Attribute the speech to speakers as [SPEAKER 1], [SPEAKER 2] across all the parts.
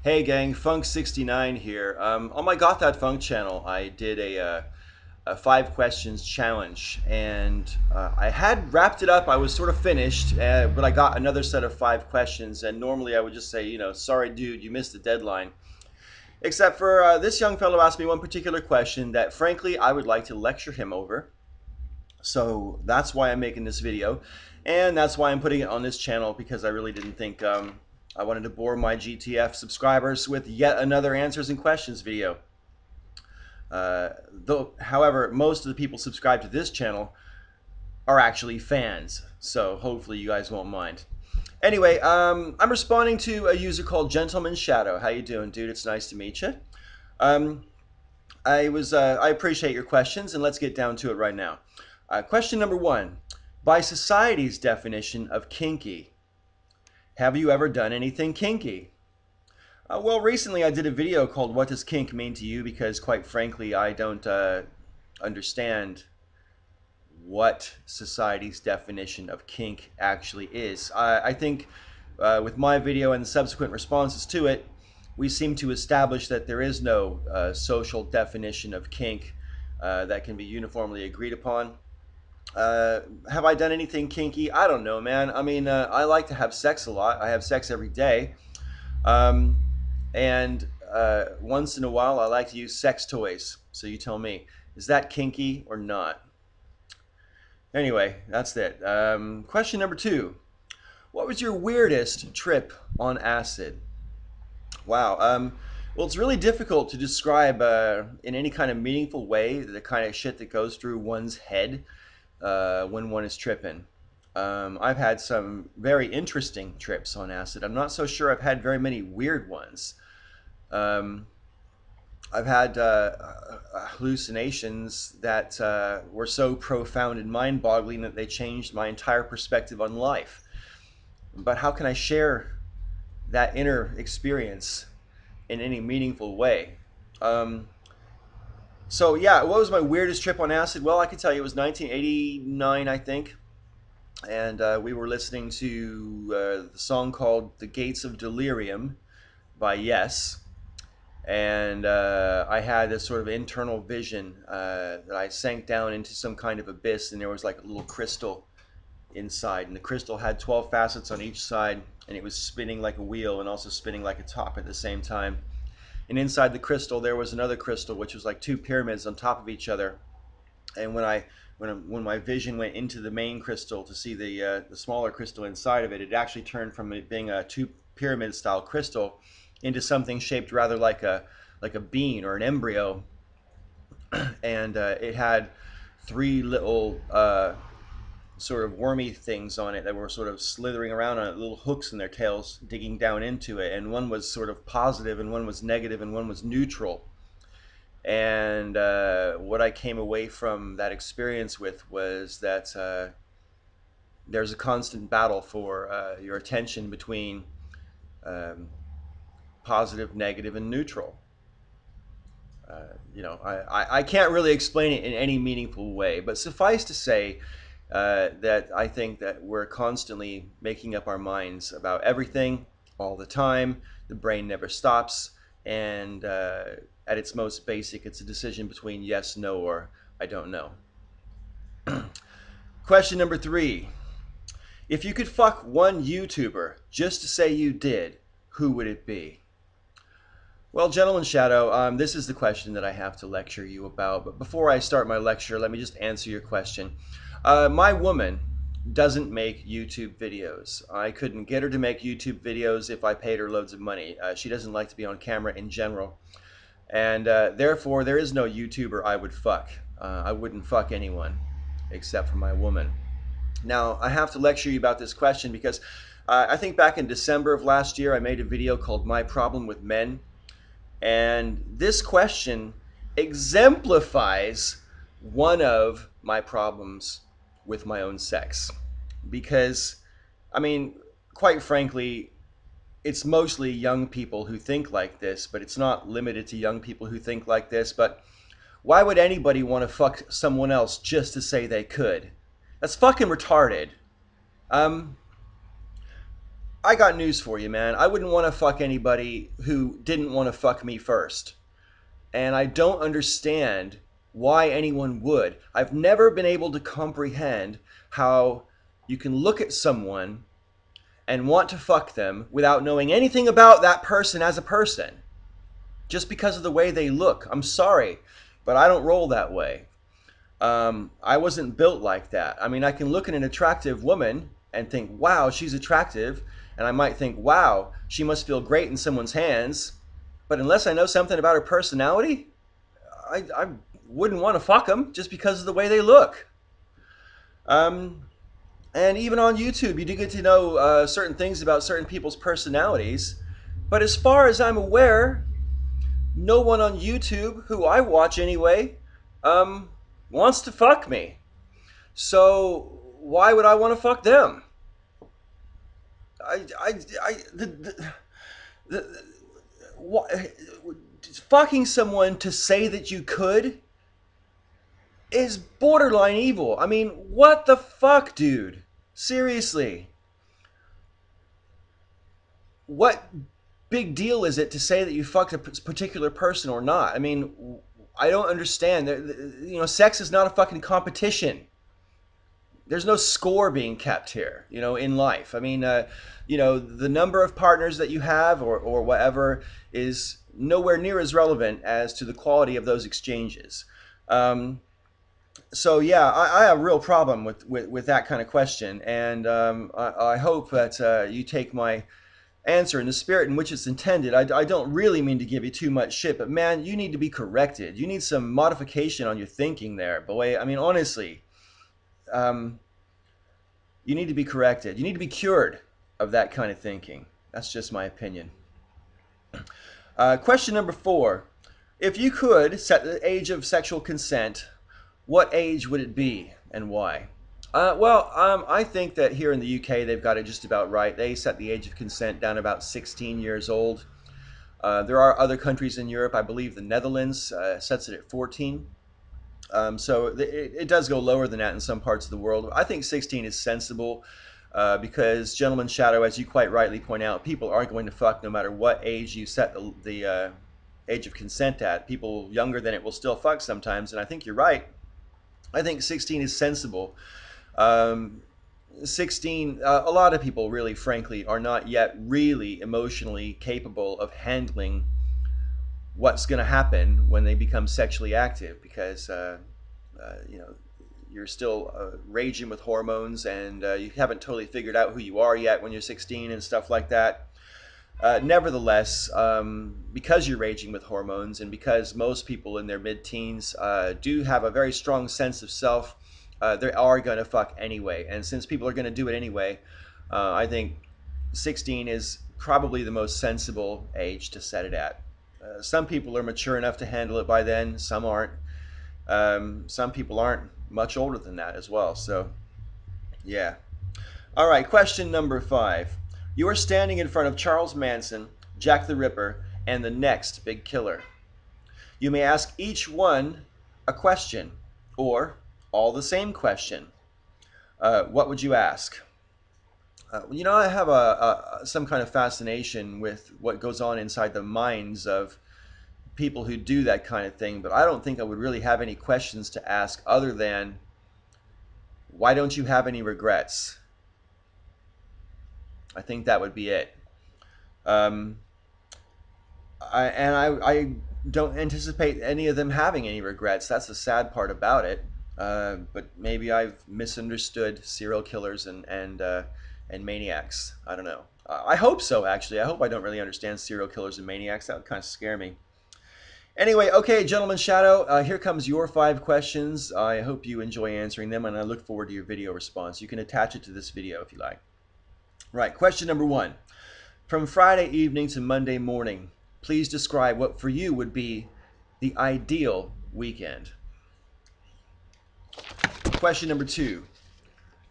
[SPEAKER 1] Hey gang, Funk69 here. On my Got That Funk channel, I did a 5 questions challenge, and I had wrapped it up. I was sort of finished, but I got another set of 5 questions, and normally I would just say, sorry dude, you missed the deadline. Except for this young fellow asked me one particular question that frankly I would like to lecture him over. So that's why I'm making this video, and that's why I'm putting it on this channel, because I really didn't think I wanted to bore my GTF subscribers with yet another answers and questions video. However, most of the people subscribed to this channel are actually fans, so hopefully you guys won't mind. Anyway, I'm responding to a user called Gentleman Shadow. How you doing, dude? It's nice to meet you. Um, I appreciate your questions, and let's get down to it right now. Question number 1. By society's definition of kinky, have you ever done anything kinky? Well, recently I did a video called What Does Kink Mean to You? Because quite frankly, I don't understand what society's definition of kink actually is. I think with my video and the subsequent responses to it, we seem to establish that there is no social definition of kink that can be uniformly agreed upon. Have I done anything kinky? I don't know, man. I mean, I like to have sex a lot. I have sex every day. Um, and once in a while, I like to use sex toys. So you tell me, is that kinky or not? Anyway, that's it. Question number 2. What was your weirdest trip on acid? Wow. Well, it's really difficult to describe in any kind of meaningful way the kind of shit that goes through one's head when one is tripping. I've had some very interesting trips on acid. I'm not so sure I've had very many weird ones. Um, I've had hallucinations that were so profound and mind-boggling that they changed my entire perspective on life. But how can I share that inner experience in any meaningful way? So yeah, what was my weirdest trip on acid? Well, I can tell you it was 1989, I think, and we were listening to the song called "The Gates of Delirium" by Yes, and I had this sort of internal vision that I sank down into some kind of abyss, and there was like a little crystal inside, and the crystal had 12 facets on each side, and it was spinning like a wheel and also spinning like a top at the same time. And inside the crystal there was another crystal, which was like 2 pyramids on top of each other. And when my vision went into the main crystal to see the smaller crystal inside of it, it actually turned from it being a 2 pyramid style crystal into something shaped rather like a bean or an embryo. And it had 3 little sort of wormy things on it that were sort of slithering around on it, little hooks in their tails digging down into it, and one was sort of positive and one was negative and one was neutral. And what I came away from that experience with was that there's a constant battle for your attention between um, positive, negative, and neutral. I can't really explain it in any meaningful way, but suffice to say that I think that we're constantly making up our minds about everything all the time. The brain never stops, and at its most basic, it's a decision between yes, no, or I don't know. Question number 3. If you could fuck one YouTuber just to say you did, who would it be? Well, Gentleman Shadow, this is the question that I have to lecture you about. But before I start my lecture, let me just answer your question. My woman doesn't make YouTube videos. I couldn't get her to make YouTube videos if I paid her loads of money. She doesn't like to be on camera in general. And therefore, there is no YouTuber I would fuck. I wouldn't fuck anyone except for my woman. Now, I have to lecture you about this question because I think back in December of last year, I made a video called My Problem with Men. And this question exemplifies one of my problems with my own sex. Because, I mean, quite frankly, it's mostly young people who think like this, but it's not limited to young people who think like this. But why would anybody want to fuck someone else just to say they could? That's fucking retarded. Um, I got news for you, man. I wouldn't want to fuck anybody who didn't want to fuck me first. And I don't understand why anyone would. I've never been able to comprehend how you can look at someone and want to fuck them without knowing anything about that person as a person, just because of the way they look. I'm sorry, but I don't roll that way. I wasn't built like that. I mean, I can look at an attractive woman and think, wow, she's attractive. And I might think, wow, she must feel great in someone's hands. But unless I know something about her personality, I wouldn't want to fuck them just because of the way they look. And even on YouTube, you do get to know certain things about certain people's personalities. But as far as I'm aware, no one on YouTube, who I watch anyway, wants to fuck me. So why would I want to fuck them? The what, fucking someone to say that you could is borderline evil. I mean, what the fuck, dude? Seriously. What big deal is it to say that you fucked a particular person or not? I mean, I don't understand. You know, sex is not a fucking competition. There's no score being kept here, you know, in life. I mean, you know, the number of partners that you have or whatever is nowhere near as relevant as to the quality of those exchanges. So yeah, I have a real problem with that kind of question, and I hope that you take my answer in the spirit in which it's intended. I don't really mean to give you too much shit, but man, you need to be corrected. You need some modification on your thinking there, boy. I mean, honestly, you need to be corrected. You need to be cured of that kind of thinking. That's just my opinion. Question number 4. If you could set the age of sexual consent, what age would it be and why? I think that here in the UK they've got it just about right. They set the age of consent down about 16 years old. There are other countries in Europe, I believe the Netherlands sets it at 14. So it does go lower than that in some parts of the world. I think 16 is sensible because, Gentleman Shadow, as you quite rightly point out, people are going to fuck no matter what age you set the age of consent at. People younger than it will still fuck sometimes, and I think you're right. I think 16 is sensible. 16, a lot of people really, frankly, are not yet really emotionally capable of handling what's going to happen when they become sexually active because, you know, you're still raging with hormones and you haven't totally figured out who you are yet when you're 16 and stuff like that. Nevertheless, because you're raging with hormones and because most people in their mid-teens do have a very strong sense of self, they are going to fuck anyway. And since people are going to do it anyway, I think 16 is probably the most sensible age to set it at. Some people are mature enough to handle it by then, some aren't. Some people aren't much older than that as well, so yeah. All right, question number 5. You are standing in front of Charles Manson, Jack the Ripper, and the next big killer. You may ask each one a question, or all the same question. What would you ask? You know, I have some kind of fascination with what goes on inside the minds of people who do that kind of thing, but I don't think I would really have any questions to ask other than, why don't you have any regrets? I think that would be it. I don't anticipate any of them having any regrets. That's the sad part about it. But maybe I've misunderstood serial killers and maniacs. I don't know. I hope so, actually. I hope I don't really understand serial killers and maniacs. That would kind of scare me. Anyway, okay, Gentleman Shadow, here comes your 5 questions. I hope you enjoy answering them, and I look forward to your video response. You can attach it to this video if you like. Right, question number 1. From Friday evening to Monday morning, please describe what for you would be the ideal weekend. Question number 2.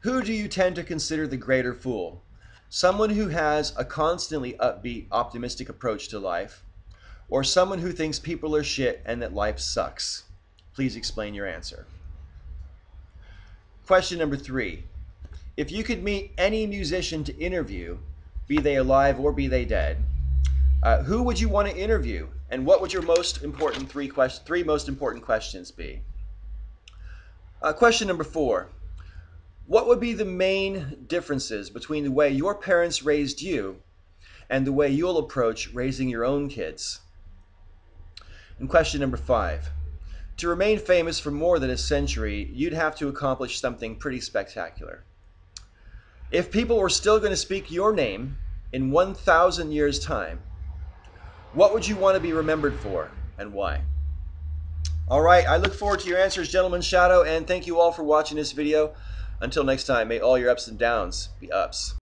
[SPEAKER 1] Who do you tend to consider the greater fool? Someone who has a constantly upbeat, optimistic approach to life, or someone who thinks people are shit and that life sucks? Please explain your answer. Question number 3. If you could meet any musician to interview, be they alive or be they dead. Who would you want to interview, and what would your most important three most important questions be? Question number 4. What would be the main differences between the way your parents raised you and the way you'll approach raising your own kids? And question number 5. To remain famous for more than a century, you'd have to accomplish something pretty spectacular. If people were still going to speak your name in 1,000 years' time, what would you want to be remembered for, and why? All right, I look forward to your answers, Gentleman Shadow, and thank you all for watching this video. Until next time, may all your ups and downs be ups.